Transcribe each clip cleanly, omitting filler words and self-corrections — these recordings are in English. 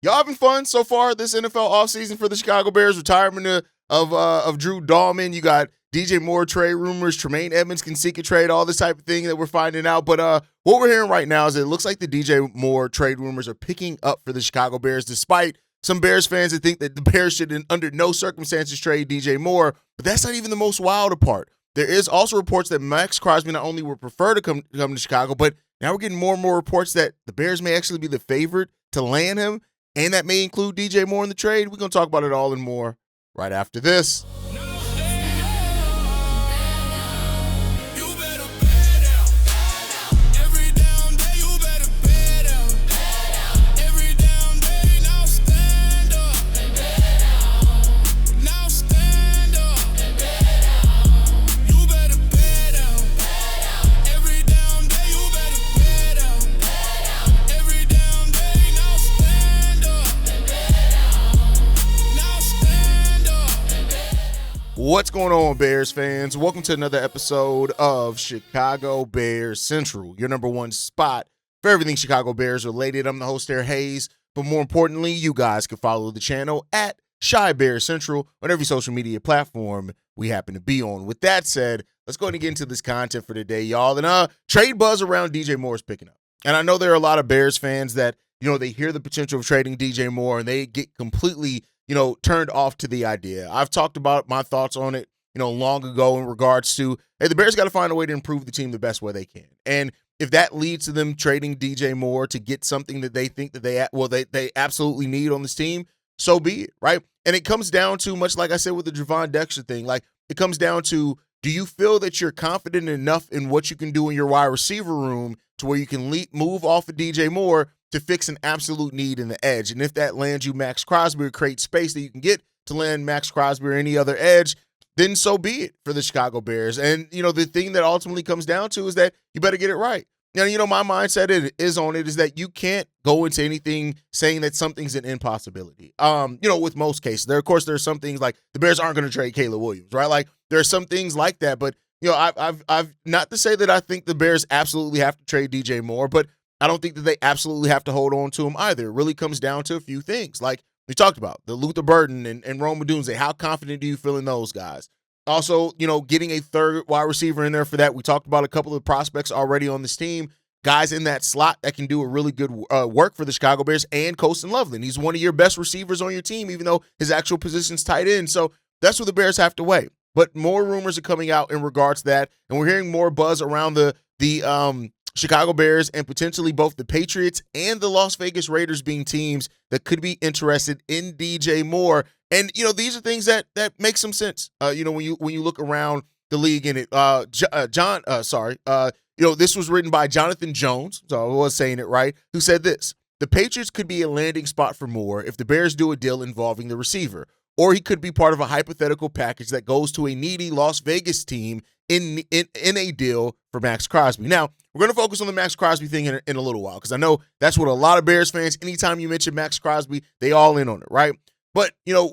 Y'all having fun so far this NFL offseason for the Chicago Bears? Retirement of Drew Dalman. You got DJ Moore trade rumors, Tremaine Edmonds can seek a trade, all this type of thing that we're finding out. But what we're hearing right now is it looks like the DJ Moore trade rumors are picking up for the Chicago Bears, despite some Bears fans that think that the Bears should, under no circumstances, trade DJ Moore. But that's not even the most wild part. There is also reports that Maxx Crosby not only would prefer to come to Chicago, but now we're getting more and more reports that the Bears may actually be the favorite to land him, and that may include DJ Moore in the trade. We're going to talk about it all and more right after this. What's going on, Bears fans? Welcome to another episode of Chicago Bears Central, your number one spot for everything Chicago Bears related. I'm the host there, Haize, but more importantly, you guys can follow the channel at Chi Bears Central on every social media platform we happen to be on. With that said, let's go ahead and get into this content for today, y'all. And trade buzz around DJ Moore is picking up. And I know there are a lot of Bears fans that, they hear the potential of trading DJ Moore and they get completely turned off to the idea. I've talked about my thoughts on it, long ago in regards to, hey, the Bears got to find a way to improve the team the best way they can. And if that leads to them trading DJ Moore to get something that they think that they absolutely need on this team, so be it, right? And it comes down to, much like I said with the Javon Dexter thing, like it comes down to, do you feel that you're confident enough in what you can do in your wide receiver room to where you can move off of DJ Moore to fix an absolute need in the edge? And if that lands you Maxx Crosby or create space that you can get to land Maxx Crosby or any other edge, then so be it for the Chicago Bears. And, the thing that ultimately comes down to is that you better get it right. Now, my mindset is that you can't go into anything saying that something's an impossibility. With most cases, there are some things like the Bears aren't going to trade Caleb Williams, right? Like there are some things like that, but I've not to say that I think the Bears absolutely have to trade DJ Moore, but I don't think that they absolutely have to hold on to him either. It really comes down to a few things. Like we talked about, the Luther Burden and Rome Odunze. How confident do you feel in those guys? Also, getting a third wide receiver in there for that. We talked about a couple of prospects already on this team, guys in that slot that can do a really good work for the Chicago Bears, and Colston Loveland. He's one of your best receivers on your team, even though his actual position's tight end. So that's what the Bears have to weigh. But more rumors are coming out in regards to that, and we're hearing more buzz around the Chicago Bears and potentially both the Patriots and the Las Vegas Raiders being teams that could be interested in DJ Moore. And, these are things that make some sense. When you look around the league in it, this was written by Jonathan Jones, so I was saying it right, who said this: the Patriots could be a landing spot for Moore if the Bears do a deal involving the receiver, or he could be part of a hypothetical package that goes to a needy Las Vegas team in a deal for Maxx Crosby. Now, we're going to focus on the Maxx Crosby thing in a little while, because I know that's what a lot of Bears fans, anytime you mention Maxx Crosby, they all in on it, right? But,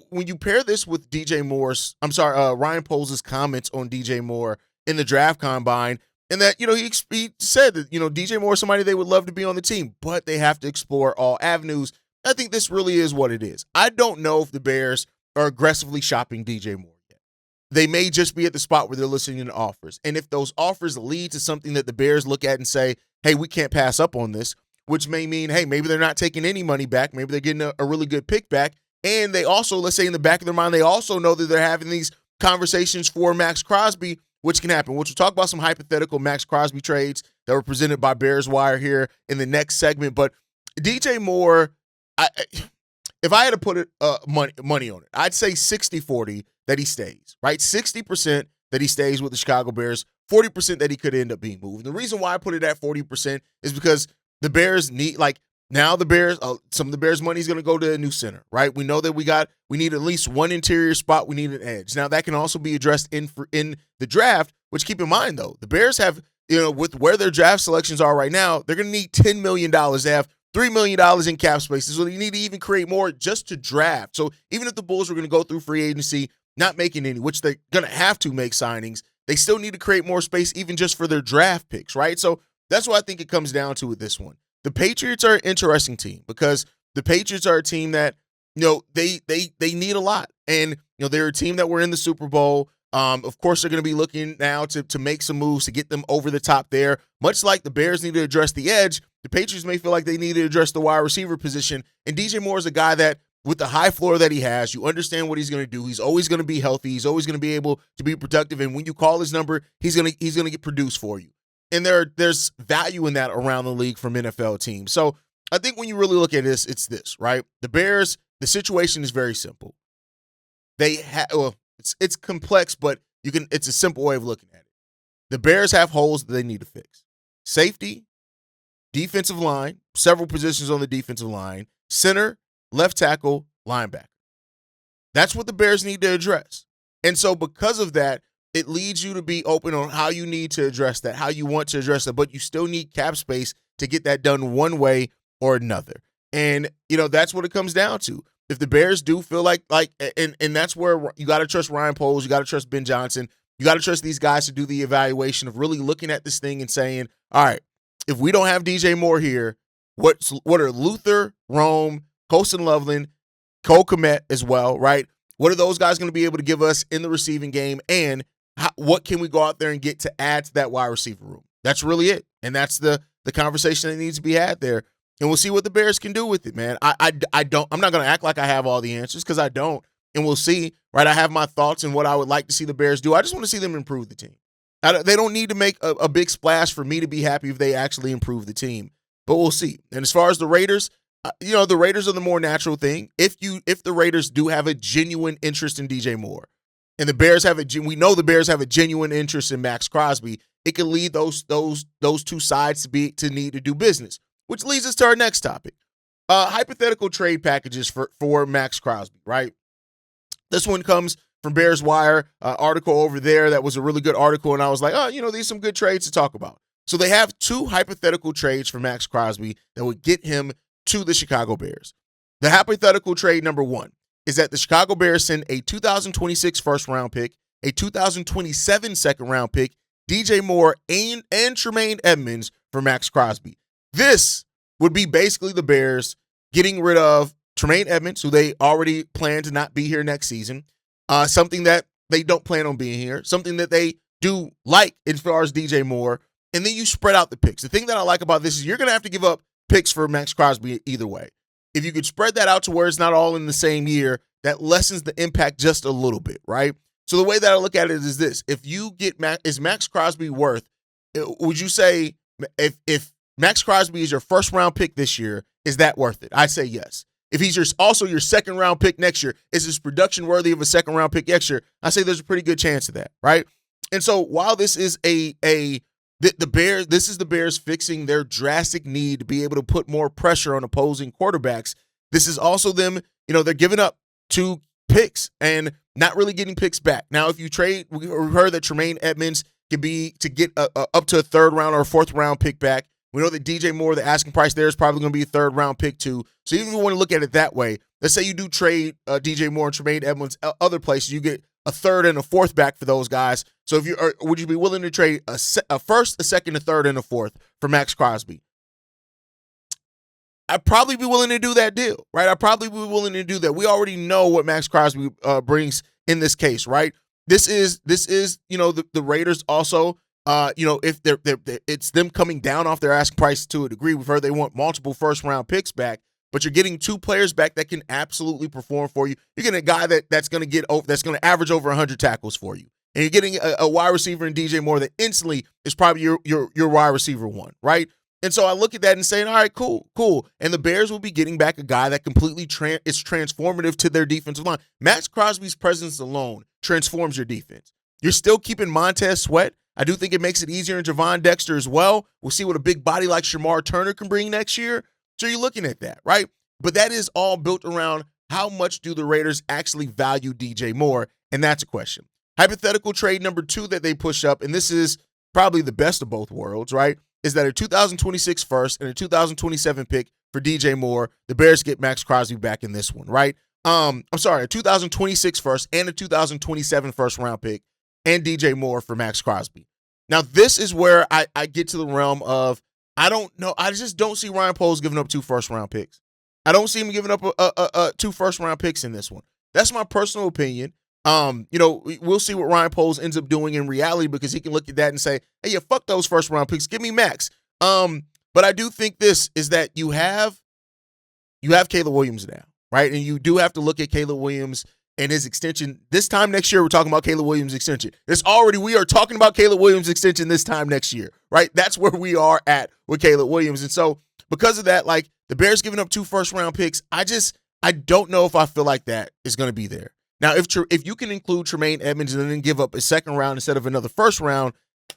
when you pair this with Ryan Poles' comments on DJ Moore in the draft combine, and that, he said that, DJ Moore is somebody they would love to be on the team, but they have to explore all avenues. I think this really is what it is. I don't know if the Bears are aggressively shopping DJ Moore yet. They may just be at the spot where they're listening to offers. And if those offers lead to something that the Bears look at and say, hey, we can't pass up on this, which may mean, hey, maybe they're not taking any money back. Maybe they're getting a really good pick back. And they also, let's say in the back of their mind, they also know that they're having these conversations for Maxx Crosby, which can happen. Which we'll talk about some hypothetical Maxx Crosby trades that were presented by Bears Wire here in the next segment. But DJ Moore, if I had to put money on it, I'd say 60-40 that he stays, right? 60% that he stays with the Chicago Bears, 40% that he could end up being moved. And the reason why I put it at 40% is because the Bears need, now the Bears, some of the Bears' money is going to go to a new center, right? We know that we need at least one interior spot. We need an edge. Now, that can also be addressed in the draft, which, keep in mind, though, the Bears have, with where their draft selections are right now, they're going to need $10 million. They have $3 million in cap space. So you need to even create more just to draft. So even if the Bulls were going to go through free agency, not making any, which they're going to have to make signings, they still need to create more space even just for their draft picks, right? So that's what I think it comes down to with this one. The Patriots are an interesting team because The Patriots are a team that, they need a lot. And, they're a team that were in the Super Bowl. Of course, they're going to be looking now to make some moves to get them over the top there. Much like the Bears need to address the edge, the Patriots may feel like they need to address the wide receiver position. And DJ Moore is a guy that, with the high floor that he has, you understand what he's going to do. He's always going to be healthy. He's always going to be able to be productive. And when you call his number, he's going to get produced for you. And there's value in that around the league from NFL teams. So I think when you really look at this, it's this, right? The Bears, the situation is very simple. They have, it's complex, but it's a simple way of looking at it. The Bears have holes that they need to fix. Safety, defensive line, several positions on the defensive line, center, left tackle, linebacker. That's what the Bears need to address. And so because of that, it leads you to be open on how you need to address that, how you want to address that, but you still need cap space to get that done one way or another. And, that's what it comes down to. If the Bears do feel like and that's where you got to trust Ryan Poles, you got to trust Ben Johnson, you got to trust these guys to do the evaluation of really looking at this thing and saying, all right, if we don't have DJ Moore here, what are Luther, Rome, Colston Loveland, Cole Kmet as well, right? What are those guys going to be able to give us in the receiving game, and what can we go out there and get to add to that wide receiver room? That's really it, and that's the conversation that needs to be had there, and we'll see what the Bears can do with it, man. I'm not going to act like I have all the answers because I don't, and we'll see, right? I have my thoughts and what I would like to see the Bears do. I just want to see them improve the team. They don't need to make a big splash for me to be happy if they actually improve the team, but we'll see. And as far as the Raiders, the Raiders are the more natural thing. If the Raiders do have a genuine interest in DJ Moore, and the Bears we know the Bears have a genuine interest in Maxx Crosby, it can lead those two sides to need to do business, which leads us to our next topic. Hypothetical trade packages for Maxx Crosby, right? This one comes from Bears Wire, article over there that was a really good article, and I was like, these are some good trades to talk about. So they have two hypothetical trades for Maxx Crosby that would get him to the Chicago Bears. The hypothetical trade number one is that the Chicago Bears send a 2026 first-round pick, a 2027 second-round pick, DJ Moore, and Tremaine Edmunds for Maxx Crosby. This would be basically the Bears getting rid of Tremaine Edmunds, who they already plan to not be here next season, something that they don't plan on being here, something that they do like as far as DJ Moore, and then you spread out the picks. The thing that I like about this is you're going to have to give up picks for Maxx Crosby either way. If you could spread that out to where it's not all in the same year, that lessens the impact just a little bit, right? So the way that I look at it is this. If you get is Maxx Crosby worth, would you say if Maxx Crosby is your first round pick this year, is that worth it? I say yes. If he's also your second round pick next year, is his production worthy of a second round pick next year? I say there's a pretty good chance of that, right? And so while this is this is the Bears fixing their drastic need to be able to put more pressure on opposing quarterbacks. This is also them, they're giving up 2 picks and not really getting picks back. Now, if you trade, we heard that Tremaine Edmunds could be to get up to a 3rd round or a 4th round pick back. We know that DJ Moore, the asking price there is probably going to be a 3rd round pick too. So even if you want to look at it that way, let's say you do trade DJ Moore and Tremaine Edmunds other places, you get a 3rd and a 4th back for those guys. So would you be willing to trade a 1st, a 2nd, a 3rd, and a 4th for Maxx Crosby? I'd probably be willing to do that deal, right? I'd probably be willing to do that. We already know what Maxx Crosby brings in this case, right? This is the Raiders also. If it's them coming down off their asking price to a degree. We've heard they want multiple 1st-round picks back, but you're getting 2 players back that can absolutely perform for you. You're getting a guy that's going to average over 100 tackles for you, and you're getting a wide receiver in DJ Moore that instantly is probably your wide receiver 1, right? And so I look at that and saying, all right, cool. And the Bears will be getting back a guy that completely is transformative to their defensive line. Maxx Crosby's presence alone transforms your defense. You're still keeping Montez Sweat. I do think it makes it easier in Javon Dexter as well. We'll see what a big body like Shamar Turner can bring next year. So you're looking at that, right? But that is all built around how much do the Raiders actually value DJ Moore, and that's a question. Hypothetical trade number 2 that they push up, and this is probably the best of both worlds, right, is that a 2026 first and a 2027 pick for DJ Moore. The Bears get Maxx Crosby back in this one, right? A 2026 first and a 2027 first-round pick and DJ Moore for Maxx Crosby. Now, this is where I get to the realm of, I don't know. I just don't see Ryan Poles giving up 2 first-round picks. I don't see him giving up two first-round picks in this one. That's my personal opinion. We'll see what Ryan Poles ends up doing in reality because he can look at that and say, hey, yeah, fuck those first-round picks. Give me Maxx. But I do think this is that you have Caleb Williams now, right? And you do have to look at Caleb Williams and his extension. This time next year, we're talking about Caleb Williams' extension. We are talking about Caleb Williams' extension this time next year, right? That's where we are at with Caleb Williams. And so because of that, like the Bears giving up two first-round picks, I don't know if I feel like that is going to be there. Now, if you can include Tremaine Edmonds and then give up a second round instead of another first round,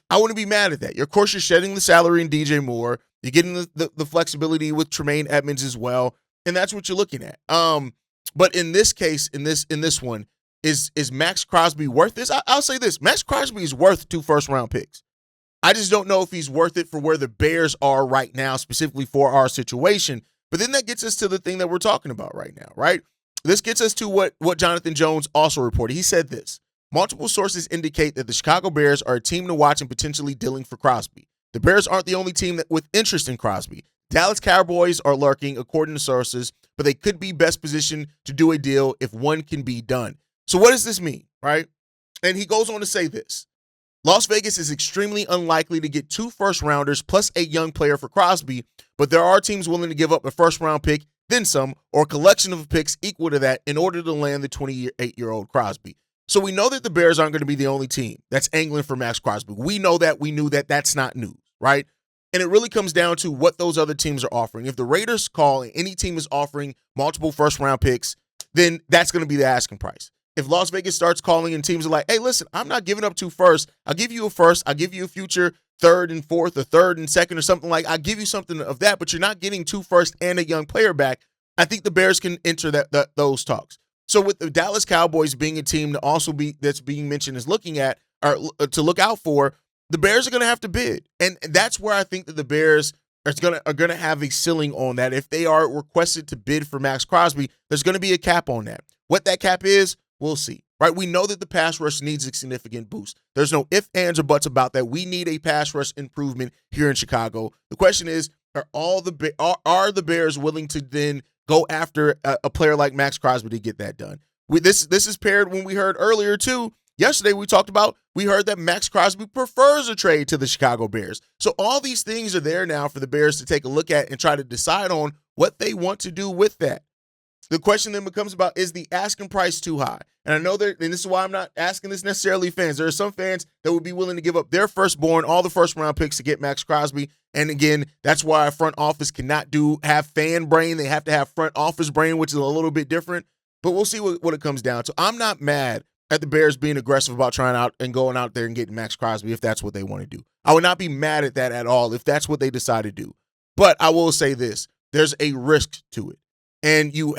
I wouldn't be mad at that. Of course, you're shedding the salary in DJ Moore. You're getting the flexibility with Tremaine Edmonds as well, and that's what you're looking at. But in this case, in this one, is Maxx Crosby worth this? I'll say this: Maxx Crosby is worth two first-round picks. I just don't know if he's worth it for where the Bears are right now, specifically for our situation. But then that gets us to the thing that we're talking about right now, right? This gets us to what Jonathan Jones also reported. He said this: multiple sources indicate that the Chicago Bears are a team to watch and potentially dealing for Crosby. The Bears aren't the only team with interest in Crosby. Dallas Cowboys are lurking, according to sources, but they could be best positioned to do a deal if one can be done. So what does this mean, right? And he goes on to say this: Las Vegas is extremely unlikely to get two first-rounders plus a young player for Crosby, but there are teams willing to give up a first-round pick, then some, or a collection of picks equal to that in order to land the 28-year-old Crosby. So we know that the Bears aren't going to be the only team that's angling for Maxx Crosby. We know that. We knew that. That's not news, right? And it really comes down to what those other teams are offering. If the Raiders call and any team is offering multiple first-round picks, then that's going to be the asking price. If Las Vegas starts calling and teams are like, hey, listen, I'm not giving up two firsts. I'll give you a first. I'll give you a future third and fourth or third and second or something like, I'll give you something of that, but you're not getting two first and a young player back. I think the Bears can enter those talks. So with the Dallas Cowboys being a team to also be that's being mentioned as looking at or to look out for, the Bears are going to have to bid. And that's where I think that the Bears are going to have a ceiling on that. If they are requested to bid for Maxx Crosby, there's going to be a cap on that. What that cap is, we'll see, right? We know that the pass rush needs a significant boost. There's no ifs, ands, or buts about that. We need a pass rush improvement here in Chicago. The question is, are the Bears willing to then go after a player like Maxx Crosby to get that done? This is paired when we heard earlier, too. Yesterday, we heard that Maxx Crosby prefers a trade to the Chicago Bears. So all these things are there now for the Bears to take a look at and try to decide on what they want to do with that. The question then becomes about, is the asking price too high? And I know that, and this is why I'm not asking this necessarily fans. There are some fans that would be willing to give up their firstborn, all the first-round picks to get Maxx Crosby. And again, that's why a front office cannot have fan brain. They have to have front office brain, which is a little bit different. But we'll see what it comes down to. I'm not mad at the Bears being aggressive about trying out and going out there and getting Maxx Crosby if that's what they want to do. I would not be mad at that at all if that's what they decide to do. But I will say this: there's a risk to it. And you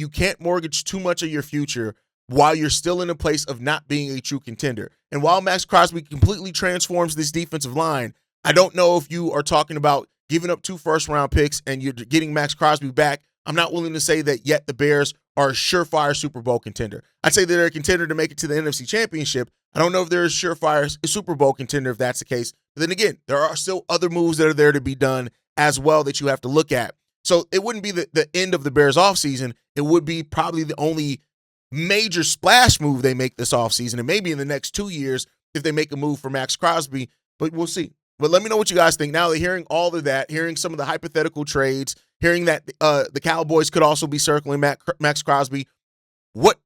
can't mortgage too much of your future while you're still in a place of not being a true contender. And while Maxx Crosby completely transforms this defensive line, I don't know if you are talking about giving up two first-round picks and you're getting Maxx Crosby back. I'm not willing to say that yet the Bears are a surefire Super Bowl contender. I'd say that they're a contender to make it to the NFC Championship. I don't know if they're a surefire Super Bowl contender if that's the case. But then again, there are still other moves that are there to be done as well that you have to look at. So it wouldn't be the end of the Bears offseason. It would be probably the only major splash move they make this offseason, and maybe in the next 2 years if they make a move for Maxx Crosby, but we'll see. But let me know what you guys think. Now that hearing all of that, hearing some of the hypothetical trades, hearing that the Cowboys could also be circling Maxx Crosby,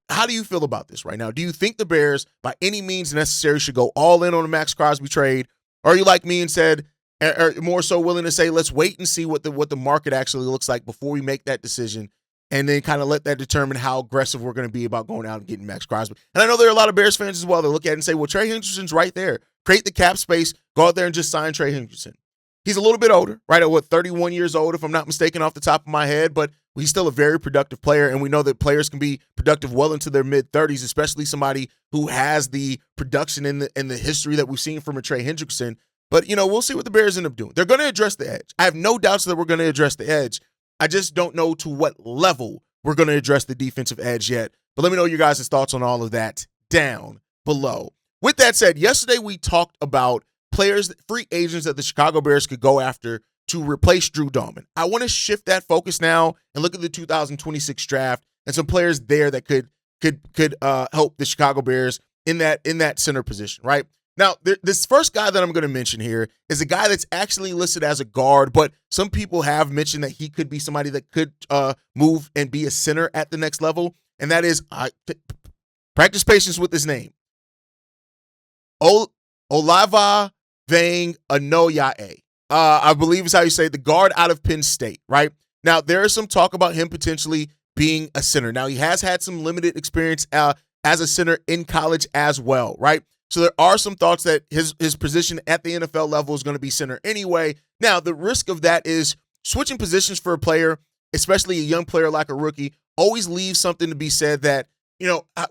how do you feel about this right now? Do you think the Bears, by any means necessary, should go all in on a Maxx Crosby trade? Or are you like me and said, are more so willing to say, let's wait and see what the market actually looks like before we make that decision, and then kind of let that determine how aggressive we're going to be about going out and getting Maxx Crosby? And I know there are a lot of Bears fans as well that look at it and say, well, Trey Hendrickson's right there. Create the cap space, go out there and just sign Trey Hendrickson. He's a little bit older, right? At 31 years old, if I'm not mistaken off the top of my head, but he's still a very productive player, and we know that players can be productive well into their mid-30s, especially somebody who has the production in the history that we've seen from a Trey Hendrickson. But, we'll see what the Bears end up doing. They're going to address the edge. I have no doubts that we're going to address the edge. I just don't know to what level we're going to address the defensive edge yet. But let me know your guys' thoughts on all of that down below. With that said, yesterday we talked about players, free agents that the Chicago Bears could go after to replace Drew Dalman. I want to shift that focus now and look at the 2026 draft and some players there that could help the Chicago Bears in that center position, right? Now, this first guy that I'm going to mention here is a guy that's actually listed as a guard, but some people have mentioned that he could be somebody that could move and be a center at the next level, and that is, practice patience with his name, Olava Vang Anoyae. I believe is how you say it, the guard out of Penn State, right? Now, there is some talk about him potentially being a center. Now, he has had some limited experience as a center in college as well, right? So there are some thoughts that his position at the NFL level is going to be center anyway. Now, the risk of that is switching positions for a player, especially a young player like a rookie, always leaves something to be said that,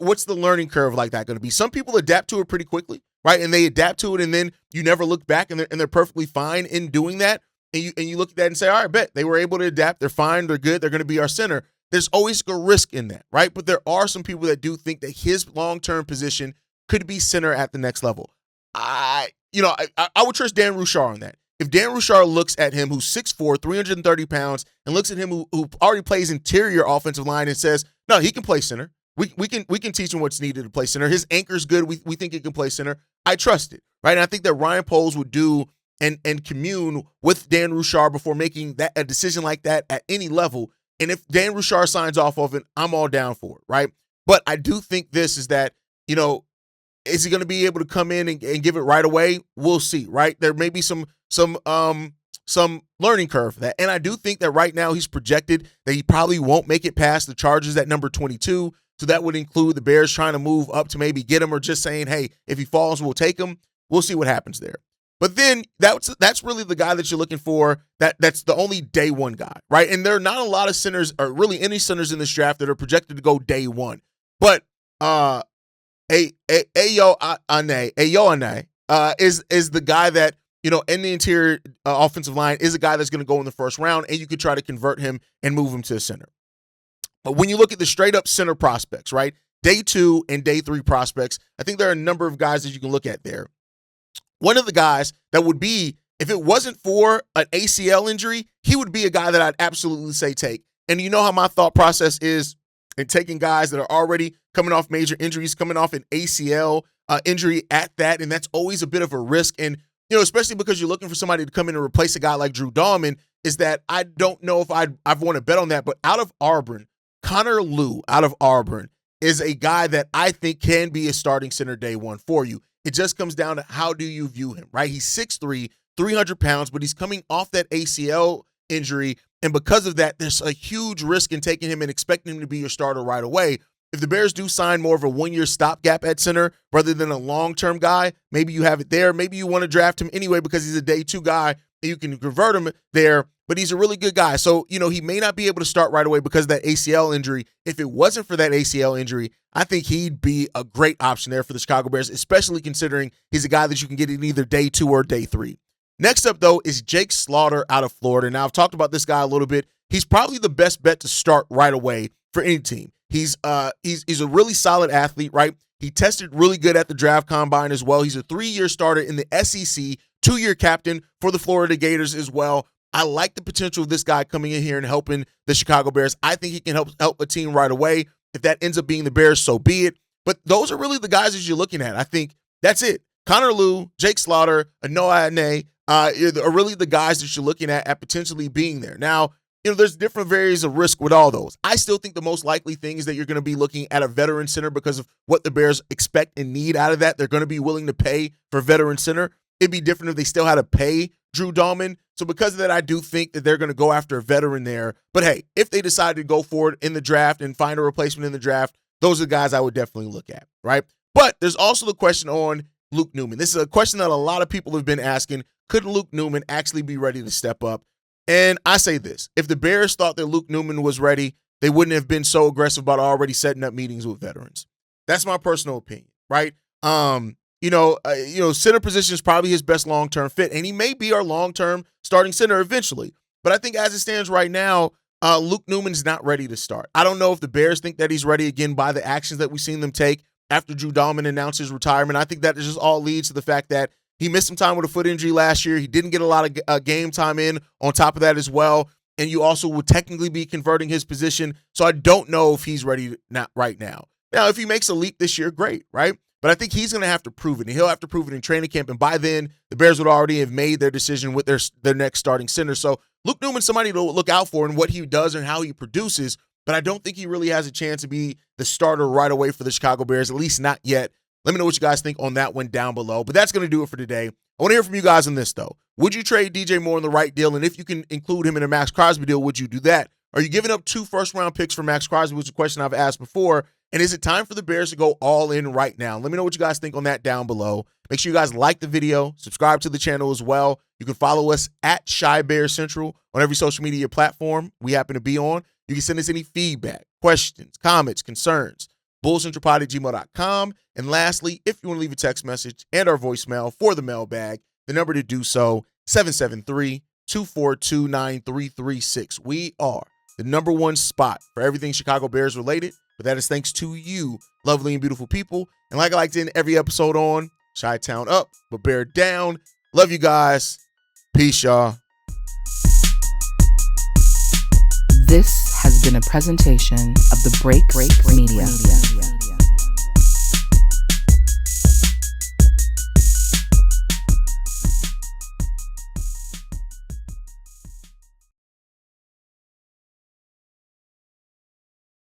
what's the learning curve like that going to be? Some people adapt to it pretty quickly, right? And they adapt to it, and then you never look back, and they're perfectly fine in doing that. And you look at that and say, all right, bet they were able to adapt. They're fine. They're good. They're going to be our center. There's always a risk in that, right? But there are some people that do think that his long-term position could be center at the next level. I would trust Dan Rouchar on that. If Dan Rouchar looks at him, who's 6'4", 330 pounds, and looks at him who already plays interior offensive line and says, no, he can play center. We can teach him what's needed to play center. His anchor's good. We think he can play center. I trust it, right? And I think that Ryan Poles would do and commune with Dan Rouchar before making a decision like that at any level. And if Dan Rouchar signs off of it, I'm all down for it, right? But I do think this is that, is he going to be able to come in and give it right away? We'll see, right? There may be some learning curve for that. And I do think that right now he's projected that he probably won't make it past the Chargers at number 22. So that would include the Bears trying to move up to maybe get him, or just saying, hey, if he falls, we'll take him. We'll see what happens there. But then that's really the guy that you're looking for. That's the only day one guy, right? And there are not a lot of centers, or really any centers in this draft, that are projected to go day one. But Ayo Ane is the guy that, in the interior offensive line, is a guy that's going to go in the first round, and you could try to convert him and move him to a center. But when you look at the straight up center prospects, right, day 2 and day 3 prospects, I think there are a number of guys that you can look at there. One of the guys that would be, if it wasn't for an ACL injury, he would be a guy that I'd absolutely say take. And you know how my thought process is in taking guys that are already coming off major injuries, coming off an ACL injury at that, and that's always a bit of a risk. And, especially because you're looking for somebody to come in and replace a guy like Drew Dalman, is that I don't know if I've want to bet on that. But out of Auburn, Connor Lew out of Auburn is a guy that I think can be a starting center day one for you. It just comes down to how do you view him, right? He's 6'3", 300 pounds, but he's coming off that ACL injury. And because of that, there's a huge risk in taking him and expecting him to be your starter right away. If the Bears do sign more of a one-year stopgap at center rather than a long-term guy, maybe you have it there. Maybe you want to draft him anyway because he's a day 2 guy and you can convert him there, but he's a really good guy. So, he may not be able to start right away because of that ACL injury. If it wasn't for that ACL injury, I think he'd be a great option there for the Chicago Bears, especially considering he's a guy that you can get in either day 2 or day 3. Next up, though, is Jake Slaughter out of Florida. Now, I've talked about this guy a little bit. He's probably the best bet to start right away for any team. He's a really solid athlete, right? He tested really good at the draft combine as well. He's a 3-year starter in the SEC, 2-year captain for the Florida Gators as well. I like the potential of this guy coming in here and helping the Chicago Bears. I think he can help a team right away. If that ends up being the Bears, so be it. But those are really the guys that you're looking at. I think that's it. Connor Lew, Jake Slaughter, Noah Ane are really the guys that you're looking at potentially being there. Now, there's different areas of risk with all those. I still think the most likely thing is that you're going to be looking at a veteran center because of what the Bears expect and need out of that. They're going to be willing to pay for veteran center. It'd be different if they still had to pay Drew Dalman. So because of that, I do think that they're going to go after a veteran there. But hey, if they decide to go for it in the draft and find a replacement in the draft, those are the guys I would definitely look at, right? But there's also the question on Luke Newman. This is a question that a lot of people have been asking. Could Luke Newman actually be ready to step up? And I say this, if the Bears thought that Luke Newman was ready, they wouldn't have been so aggressive about already setting up meetings with veterans. That's my personal opinion, right? Center position is probably his best long-term fit, and he may be our long-term starting center eventually. But I think as it stands right now, Luke Newman's not ready to start. I don't know if the Bears think that he's ready again by the actions that we've seen them take after Drew Dalman announced his retirement. I think that just all leads to the fact that He missed some time with a foot injury last year. He didn't get a lot of game time in on top of that as well. And you also would technically be converting his position. So I don't know if he's ready right now. Now, if he makes a leap this year, great, right? But I think he's going to have to prove it. And he'll have to prove it in training camp. And by then, the Bears would already have made their decision with their next starting center. So Luke Newman's somebody to look out for in what he does and how he produces. But I don't think he really has a chance to be the starter right away for the Chicago Bears, at least not yet. Let me know what you guys think on that one down below. But that's going to do it for today. I want to hear from you guys on this, though. Would you trade DJ Moore in the right deal? And if you can include him in a Maxx Crosby deal, would you do that? Are you giving up 2 first-round picks for Maxx Crosby, which is a question I've asked before? And is it time for the Bears to go all in right now? Let me know what you guys think on that down below. Make sure you guys like the video, subscribe to the channel as well. You can follow us at Shy Bear Central on every social media platform we happen to be on. You can send us any feedback, questions, comments, concerns, bullcentralpod@gmail.com. And lastly, if you want to leave a text message and our voicemail for the mailbag, the number to do so, 773-242-9336. We are the #1 spot for everything Chicago Bears related, but that is thanks to you, lovely and beautiful people. And like I like to end every episode on, Chi-Town up, but Bear down. Love you guys. Peace, y'all. This has been a presentation of the Break Media.